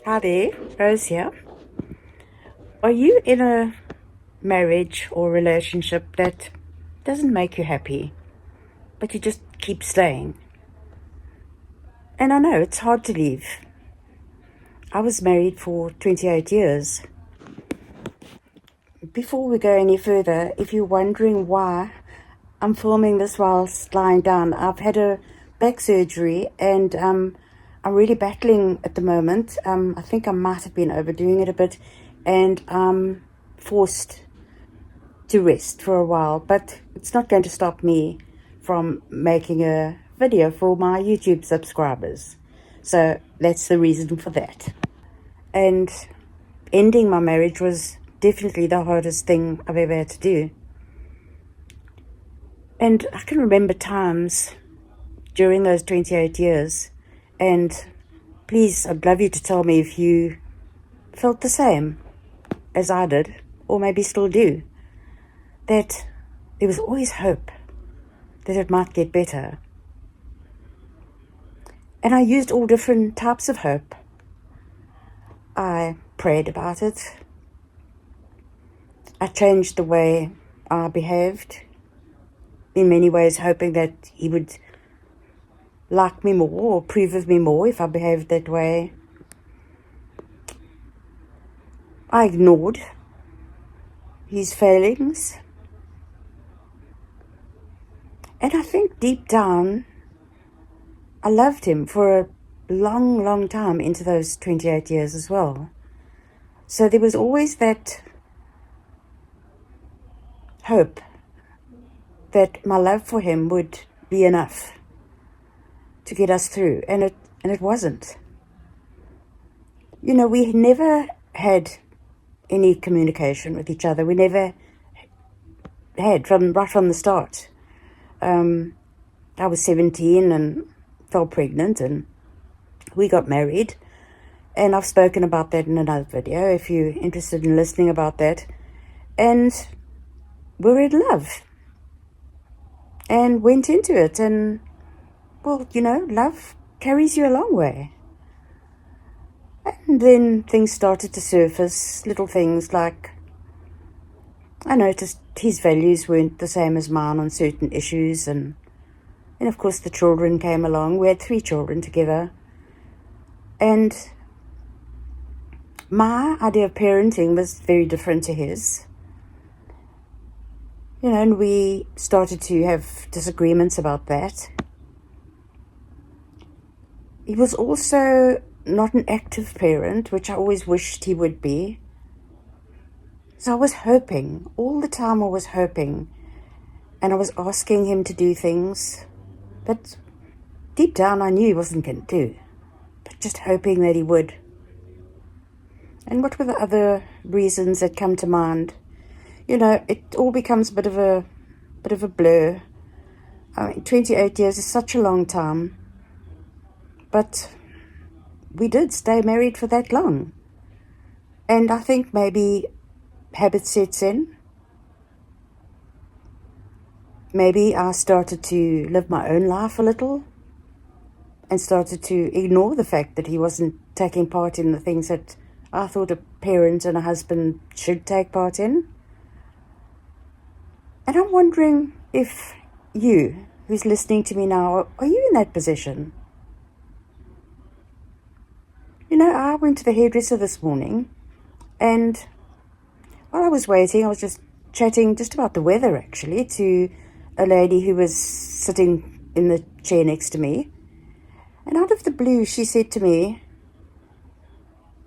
Hi there, Rose here. Are you in a marriage or relationship that doesn't make you happy, but you just keep staying? And I know it's hard to leave. I was married for 28 years. Before we go any further, if you're wondering why I'm filming this whilst lying down, I've had a back surgery and I'm really battling at the moment. I think I might have been overdoing it a bit and I'm forced to rest for a while, but it's not going to stop me from making a video for my YouTube subscribers. So that's the reason for that. And ending my marriage was definitely the hardest thing I've ever had to do. And I can remember times during those 28 years, and please, I'd love you to tell me if you felt the same as I did, or maybe still do, that there was always hope that it might get better. And I used all different types of hope. I prayed about it. I changed the way I behaved, in many ways hoping that he would like me more or approve of me more if I behaved that way. I ignored his failings. And I think deep down, I loved him for a long, long time into those 28 years as well. So there was always that hope that my love for him would be enough to get us through, and it wasn't. You know, we never had any communication with each other. We never had right from the start. I was 17 and fell pregnant, and we got married. And I've spoken about that in another video if you're interested in listening about that. And we're in love. And went into it. And, well, you know, love carries you a long way. And then things started to surface, little things like I noticed his values weren't the same as mine on certain issues, and of course the children came along. We had 3 children together, and my idea of parenting was very different to his. You know, and we started to have disagreements about that. He was also not an active parent, which I always wished he would be. So I was hoping, all the time I was hoping, and I was asking him to do things, but deep down I knew he wasn't going to do, but just hoping that he would. And what were the other reasons that come to mind? You know, it all becomes a bit of a blur. I mean, 28 years is such a long time, but we did stay married for that long. And I think maybe habit sets in. Maybe I started to live my own life a little and started to ignore the fact that he wasn't taking part in the things that I thought a parent and a husband should take part in. And I'm wondering if you, who's listening to me now, are you in that position? You know, I went to the hairdresser this morning, and while I was waiting, I was just chatting just about the weather, actually, to a lady who was sitting in the chair next to me. And out of the blue, she said to me,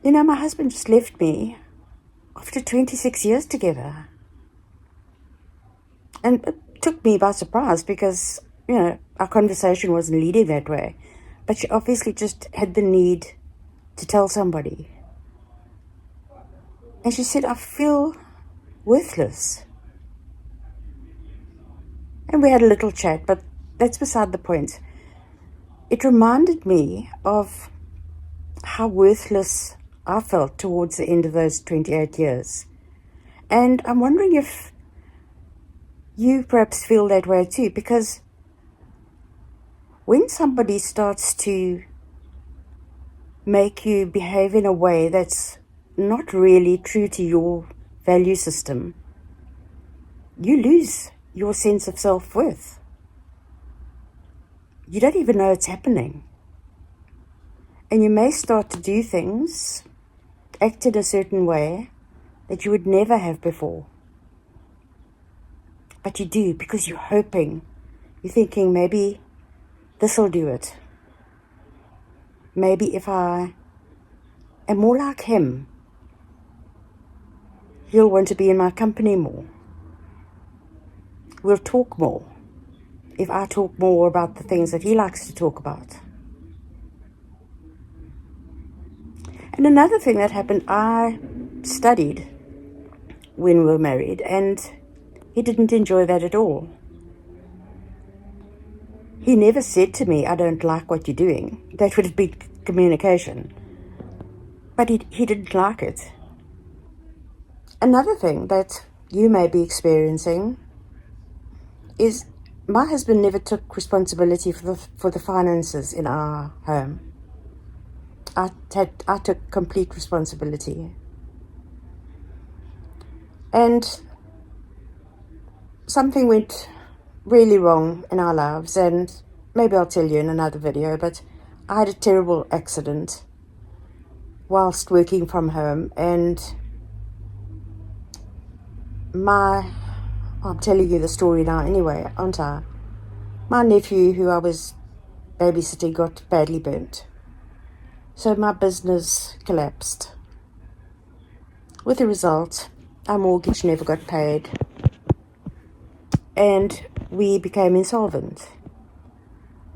you know, my husband just left me after 26 years together. And it took me by surprise because, you know, our conversation wasn't leading that way. But she obviously just had the need to tell somebody. And she said, I feel worthless. And we had a little chat, but that's beside the point. It reminded me of how worthless I felt towards the end of those 28 years. And I'm wondering if you perhaps feel that way too, because when somebody starts to make you behave in a way that's not really true to your value system, you lose your sense of self-worth. You don't even know it's happening. And you may start to do things, act in a certain way that you would never have before. But you do because you're hoping. You're thinking, maybe this will do it. Maybe if I am more like him, he'll want to be in my company more. We'll talk more if I talk more about the things that he likes to talk about. And another thing that happened, I studied when we were married, and he didn't enjoy that at all. He never said to me, I don't like what you're doing. That would have been communication. But he didn't like it. Another thing that you may be experiencing is my husband never took responsibility for the finances in our home. I took complete responsibility. And something went really wrong in our lives, and maybe I'll tell you in another video, but I had a terrible accident whilst working from home, and I'm telling you the story now anyway, aren't I? My nephew, who I was babysitting, got badly burnt. So my business collapsed. With the result, our mortgage never got paid, and we became insolvent.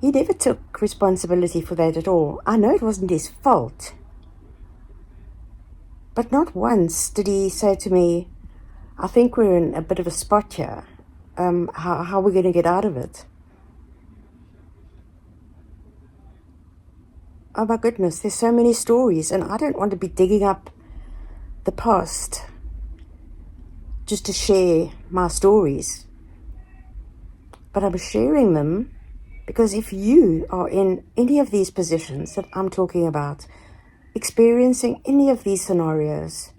He never took responsibility for that at all. I know it wasn't his fault, but not once did he say to me, I think we're in a bit of a spot here. How are we going to get out of it? Oh my goodness, there's so many stories, and I don't want to be digging up the past just to share my stories. But I'm sharing them because if you are in any of these positions that I'm talking about, experiencing any of these scenarios,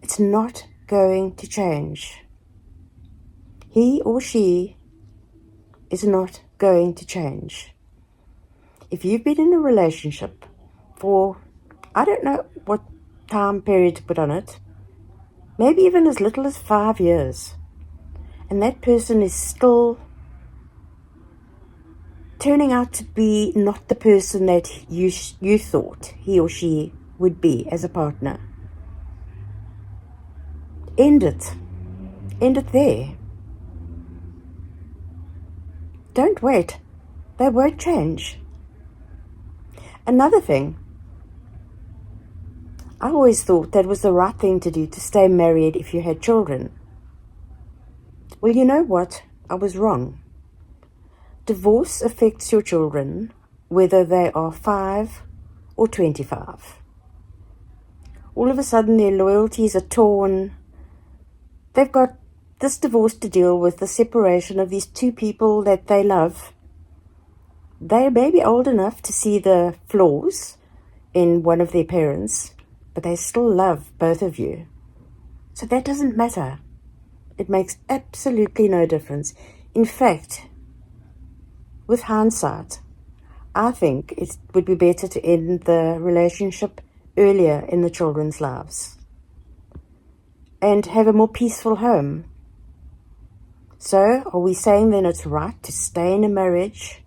it's not going to change. He or she is not going to change. If you've been in a relationship for, I don't know what time period to put on it, maybe even as little as 5 years, and that person is still turning out to be not the person that you thought he or she would be as a partner, end it. End it there. Don't wait. They won't change. Another thing, I always thought that was the right thing to do, to stay married if you had children. Well, you know what? I was wrong. Divorce affects your children whether they are 5 or 25. All of a sudden their loyalties are torn. They've got this divorce to deal with, the separation of these two people that they love. They may be old enough to see the flaws in one of their parents, but they still love both of you. So that doesn't matter. It makes absolutely no difference. In fact, with hindsight, I think it would be better to end the relationship earlier in the children's lives and have a more peaceful home. So, are we saying then it's right to stay in a marriage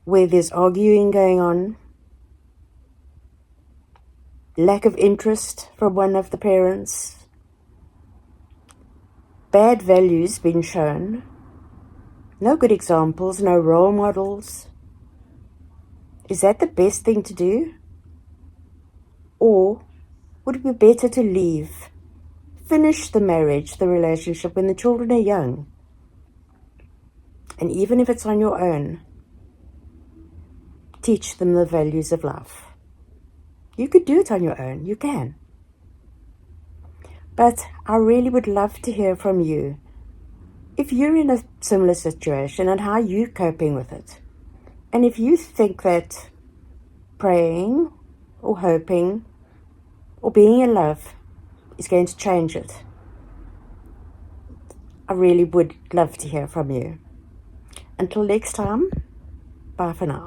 where there's arguing going on, lack of interest from one of the parents, bad values being shown, no good examples, no role models? Is that the best thing to do? Or would it be better to leave, finish the marriage, the relationship when the children are young? And even if it's on your own, teach them the values of love. You could do it on your own, you can. But I really would love to hear from you. if you're in a similar situation and how you're coping with it. And if you think that praying or hoping or being in love is going to change it, I really would love to hear from you. Until next time, bye for now.